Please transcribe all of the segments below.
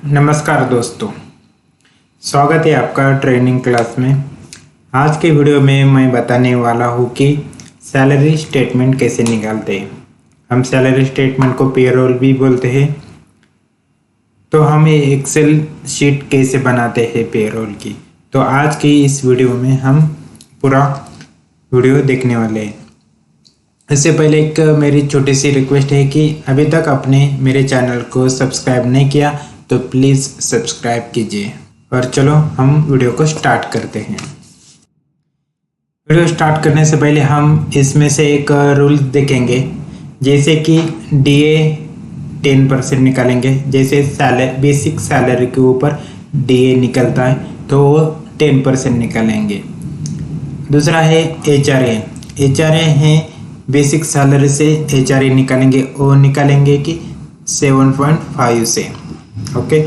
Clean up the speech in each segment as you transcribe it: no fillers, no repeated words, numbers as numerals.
नमस्कार दोस्तों, स्वागत है आपका ट्रेनिंग क्लास में। आज के वीडियो में मैं बताने वाला हूँ कि सैलरी स्टेटमेंट कैसे निकालते हैं। हम सैलरी स्टेटमेंट को पेरोल भी बोलते हैं। तो हम ये एक्सेल शीट कैसे बनाते हैं पेरोल की, तो आज की इस वीडियो में हम पूरा वीडियो देखने वाले हैं। इससे पहले एक मेरी छोटी सी रिक्वेस्ट है कि अभी तक आपने मेरे चैनल को सब्सक्राइब नहीं किया तो प्लीज़ सब्सक्राइब कीजिए। और चलो हम वीडियो को स्टार्ट करते हैं। वीडियो स्टार्ट करने से पहले हम इसमें से एक रूल देखेंगे, जैसे कि डीए 10% निकालेंगे। जैसे बेसिक सैलरी के ऊपर डीए निकलता है तो वो 10% निकालेंगे। दूसरा है एचआरए है, बेसिक सैलरी से एचआरए निकालेंगे, वो निकालेंगे कि 7.5 से। ओके।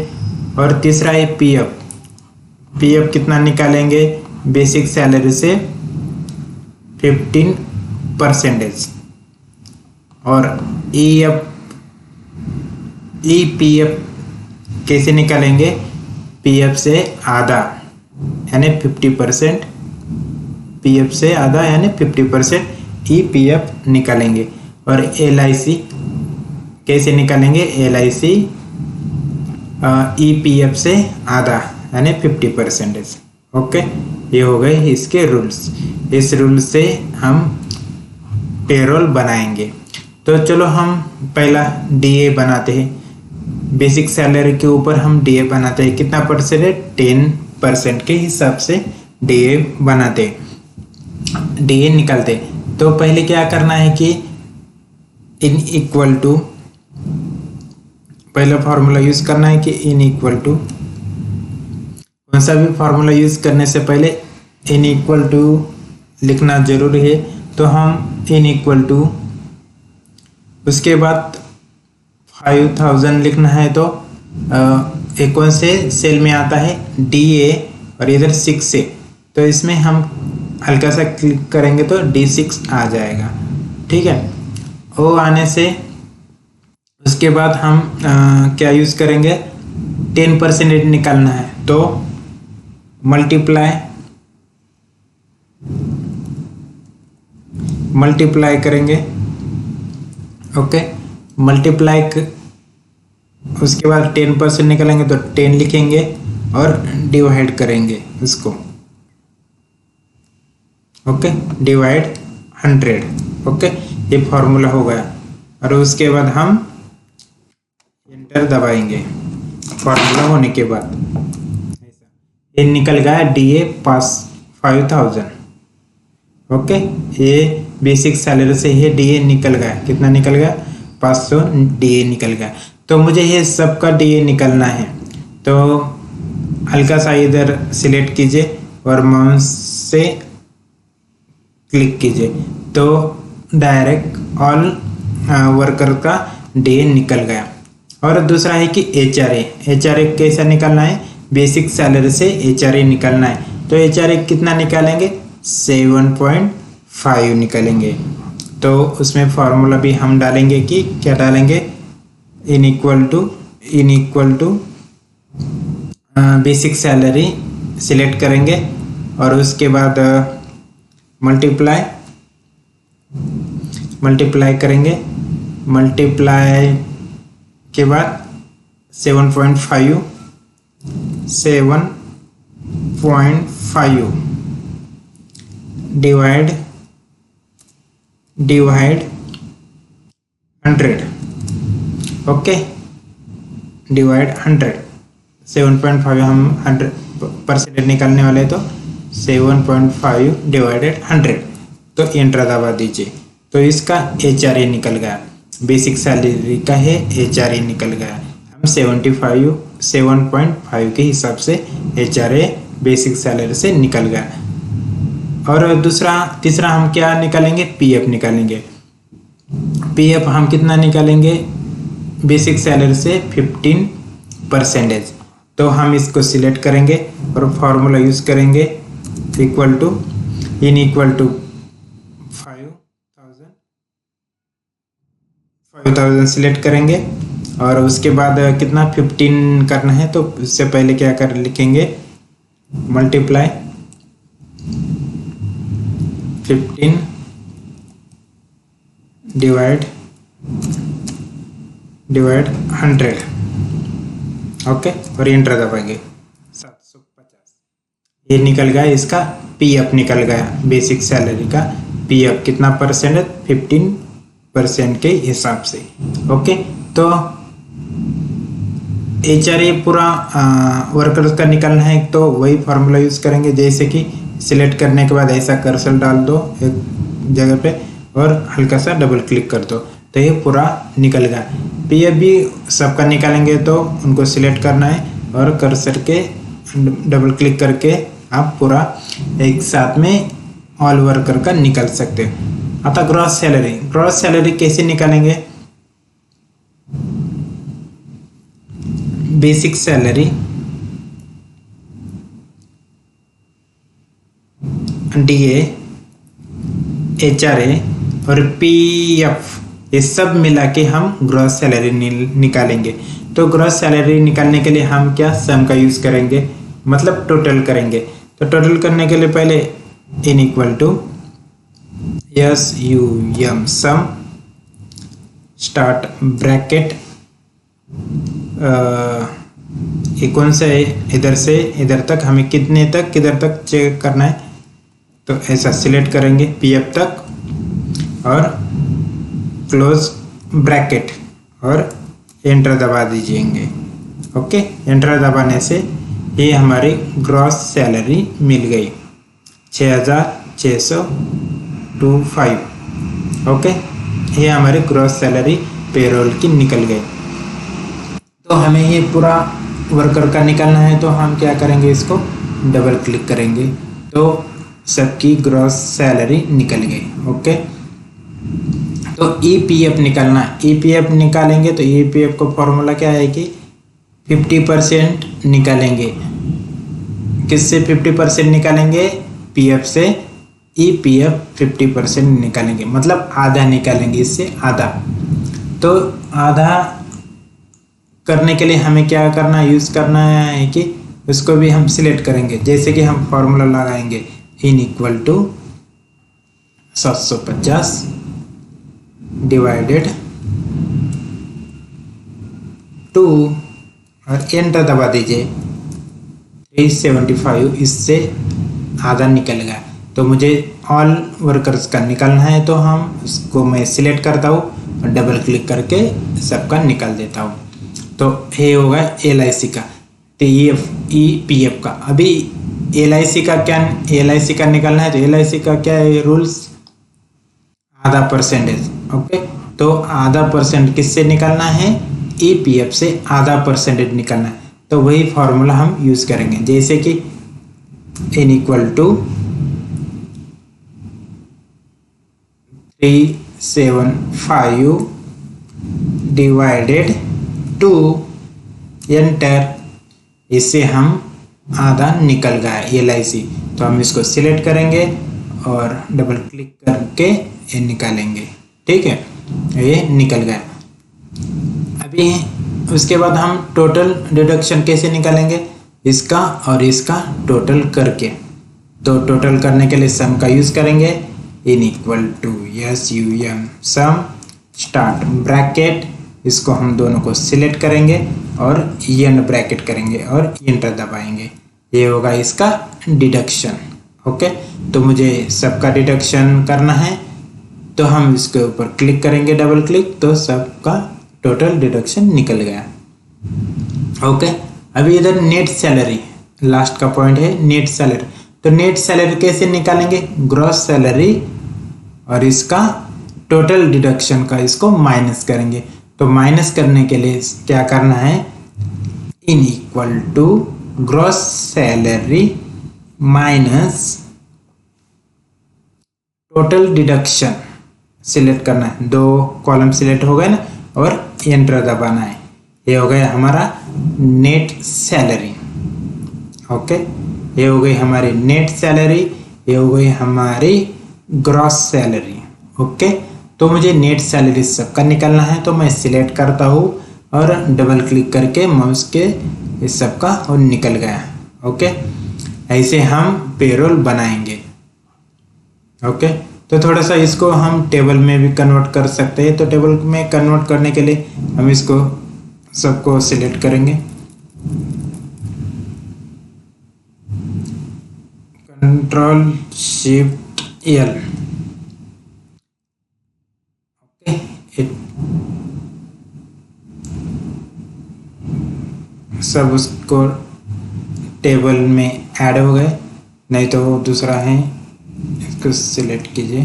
और तीसरा है पीएफ कितना निकालेंगे, बेसिक सैलरी से 15%। और ईपीएफ कैसे निकालेंगे, पीएफ से आधा यानी 50%, पीएफ से आधा यानी 50% ईपीएफ निकालेंगे। और एलआईसी कैसे निकालेंगे, एलआईसी ईपीएफ से आधा यानी 50%। ओके, ये हो गए इसके रूल्स। इस रूल से हम पेरोल बनाएंगे। तो चलो हम पहला डीए बनाते हैं। बेसिक सैलरी के ऊपर हम डीए बनाते हैं। कितना परसेंट है, 10% के हिसाब से डीए बनाते, डीए निकालते। तो पहले क्या करना है कि इन इक्वल टू, पहला फार्मूला यूज करना है कि इन इक्वल टू। कौन सा भी फार्मूला यूज करने से पहले इन इक्वल टू लिखना जरूरी है। तो हम इन इक्वल टू, उसके बाद 5000 लिखना है। तो एक कौन से सेल में आता है, डीए, और इधर 6 से। तो इसमें हम हल्का सा क्लिक करेंगे तो D6 आ जाएगा। ठीक है। वो आने से उसके बाद हम क्या यूज़ करेंगे, 10% निकालना है। तो मल्टीप्लाई करेंगे। ओके, उसके बाद 10% निकालेंगे तो 10 लिखेंगे और डिवाइड करेंगे उसको। Okay, divide 100। ओके, ये फॉर्मूला हो गया। और उसके बाद हम एंटर दबाएंगे फॉर्मूला होने के बाद। ये निकल गया डीए पास 5000। ओके, ये बेसिक सैलरी से ये डीए निकल गया। कितना निकल गया, 500 डीए निकल गया। तो मुझे ये सबका डीए निकलना है। तो हल्का सा इधर सिलेक्ट कीजिए और माउस से क्लिक कीजिए तो डायरेक्ट ऑल वर्कर का डीए निकल गया। और दूसरा है कि एचआरए कैसा निकालना है, बेसिक सैलरी से एचआरए निकालना है। तो एचआरए कितना निकालेंगे, 7.5 निकालेंगे। तो उसमें फॉर्मूला भी हम डालेंगे कि क्या डालेंगे, in equal to basic salary select करेंगे और उसके बाद मल्टीप्लाई करेंगे। मल्टीप्लाई के बाद 7.5 डिवाइड 100। Okay, divide 100। 7.5 हम 100% निकालने वाले, तो 7.5 डिवाइडेड 100। तो एंटर दबा दीजिए। तो इसका एचआरए निकल गया, बेसिक सैलरी का है एचआरए निकल गया। हम 7.5 के हिसाब से एचआरए बेसिक सैलरी से निकल गया। और तीसरा हम क्या निकालेंगे, पीएफ निकालेंगे। पीएफ हम कितना निकालेंगे, बेसिक सैलरी से 15%। तो हम इसको सिलेक्ट करेंगे और फॉर्मूला यूज करेंगे, इक्वल टू 5000 सिलेक्ट करेंगे और उसके बाद कितना 15 करना है, तो उससे पहले क्या कर लिखेंगे, मल्टीप्लाई 15 डिवाइड 100। ओके, और एंटर दबाएंगे। 750 ये निकल गया, इसका पीएफ निकल गया, बेसिक सैलरी का पीएफ कितना परसेंट है, 15% के हिसाब से। ओके, तो एचआरए पूरा वर्कर्स का निकालना है, तो वही फार्मूला यूज करेंगे। जैसे कि सिलेक्ट करने के बाद ऐसा कर्सर डाल दो एक जगह पे और हल्का सा डबल क्लिक कर दो, तो ये पूरा निकल गया। पीएफ भी सबका निकालेंगे, तो उनको सिलेक्ट करना है और कर्सर के डबल क्लिक करके आप पूरा एक साथ में ऑल वर्कर का निकाल सकते हो। अतः ग्रॉस सैलरी कैसे निकालेंगे, बेसिक सैलरी डीए, एचआरए और पीएफ, ये सब मिला के हम ग्रॉस सैलरी निकालेंगे। तो ग्रॉस सैलरी निकालने के लिए हम क्या सम का यूज करेंगे, मतलब टोटल करेंगे। तो टोटल करने के लिए पहले in equal to SUM sum start bracket, ये कौन सा है, इधर से इधर तक हमें कितने तक किधर तक चेक करना है, तो ऐसा सिलेक्ट करेंगे पीएफ तक और क्लोज ब्रैकेट और एंटर दबा दीजिएंगे। ओके, एंटर दबाने से ये हमारी ग्रॉस सैलरी मिल गई 6625। ओके, ये हमारी ग्रॉस सैलरी पेरोल की निकल गई। तो हमें ये पूरा वर्कर का निकालना है, तो हम क्या करेंगे, इसको डबल क्लिक करेंगे तो सबकी ग्रॉस सैलरी निकल गई। ओके, तो ईपीएफ निकालना, ईपीएफ निकालेंगे तो ईपीएफ को फॉर्मूला क्या है कि 50% निकालेंगे। किससे 50% निकालेंगे, पीएफ से। ईपीएफ 50% निकालेंगे, मतलब आधा निकालेंगे, इससे आधा। तो आधा करने के लिए हमें क्या करना, यूज करना है कि उसको भी हम सिलेक्ट करेंगे। जैसे कि हम फॉर्मूला लगाएंगे इन इक्वल टू 750 डिवाइडेड 2 और एंटर दबा दीजिए। 375 इससे आधा निकल गया। तो मुझे ऑल वर्कर्स का निकालना है, तो हम इसको मैं सिलेक्ट करता हूँ और डबल क्लिक करके सबका निकाल देता हूँ। तो ये होगा LIC का, तो ये EPF का। अभी LIC का क्या, LIC का निकालना है, तो LIC का क्या है रूल्स, आधा परसेंटेज। ओके, तो आधा परसेंट किससे निकालना है, EPF से आधा परसेंटेज निकालना है। तो वही फॉर्मूला हम यूज करेंगे। जैसे कि n equal to 375 divided 2 enter, इससे हम आधा निकल गया LIC। तो हम इसको सिलेक्ट करेंगे और डबल क्लिक करके ये निकालेंगे। ठीक है, ये निकल गया। अभी उसके बाद हम टोटल डिडक्शन कैसे निकालेंगे, इसका और इसका टोटल करके। तो टोटल करने के लिए सम का यूज करेंगे in equal to SUM sum start bracket, इसको हम दोनों को सिलेक्ट करेंगे और एंड ब्रैकेट करेंगे और एंटर दबाएंगे। ये होगा इसका डिडक्शन। ओके, तो मुझे सबका डिडक्शन करना है, तो हम इसके ऊपर क्लिक करेंगे डबल क्लिक, तो सबका टोटल डिडक्शन निकल गया। ओके, अभी इधर नेट सैलरी लास्ट का पॉइंट है, नेट सैलरी। तो नेट सैलरी कैसे निकालेंगे, ग्रॉस सैलरी और इसका टोटल डिडक्शन का इसको माइनस करेंगे। तो माइनस करने के लिए क्या करना है, in equal to gross salary minus total deduction select करना है। 2 कॉलम सिलेक्ट हो गए ना, और एंटर दबाना है। ये हो गया हमारा नेट सैलरी। ओके, ये हो गई हमारी नेट सैलरी, ये हो गई हमारी ग्रॉस सैलरी। ओके, तो मुझे नेट सैलरी सबका निकालना है, तो मैं सिलेक्ट करता हूँ और डबल क्लिक करके माउस के इस सब का और निकल गया। ओके, ऐसे हम पेरोल बनाएंगे। ओके, तो थोड़ा सा इसको हम टेबल में भी कन्वर्ट कर सकते हैं। तो टेबल में कन्वर्ट करने के लिए हम इसको सबको सिलेक्ट करेंगे, कंट्रोल शिफ्ट एल। ओके, सब उसको टेबल में ऐड हो गए। नहीं तो वो दूसरा है, इसको सिलेक्ट कीजिए।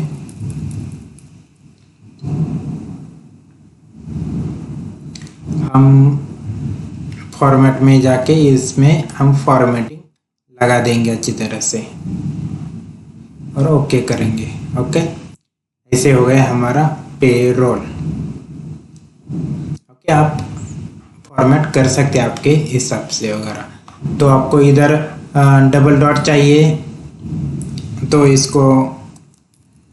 हम फॉर्मेट में जाके इसमें हम फॉर्मेटिंग लगा देंगे अच्छी तरह से और ओके करेंगे। ओके, ऐसे हो गया हमारा पेरोल। ओके, आप फॉर्मेट कर सकते हैं आपके हिसाब से वगैरह। तो आपको इधर डबल डॉट चाहिए तो इसको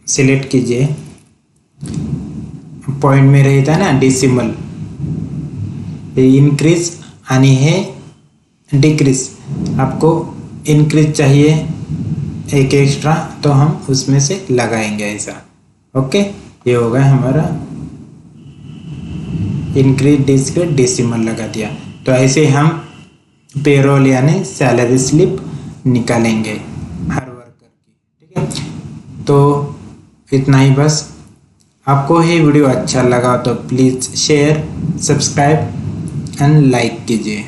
सिलेक्ट कीजिए। पॉइंट में रहता है ना डेसिमल, इंक्रीज आनी है डिक्रीज। आपको इंक्रीज चाहिए एक एक्स्ट्रा, तो हम उसमें से लगाएंगे ऐसा। ओके, ये होगा हमारा इंक्रीज डिक्रीज डेसिमल लगा दिया। तो ऐसे हम पेरोल यानी सैलरी स्लिप निकालेंगे हर वर्कर की। ठीक है, तो इतना ही बस। आपको ये वीडियो अच्छा लगा तो please share, subscribe and like कीजिए।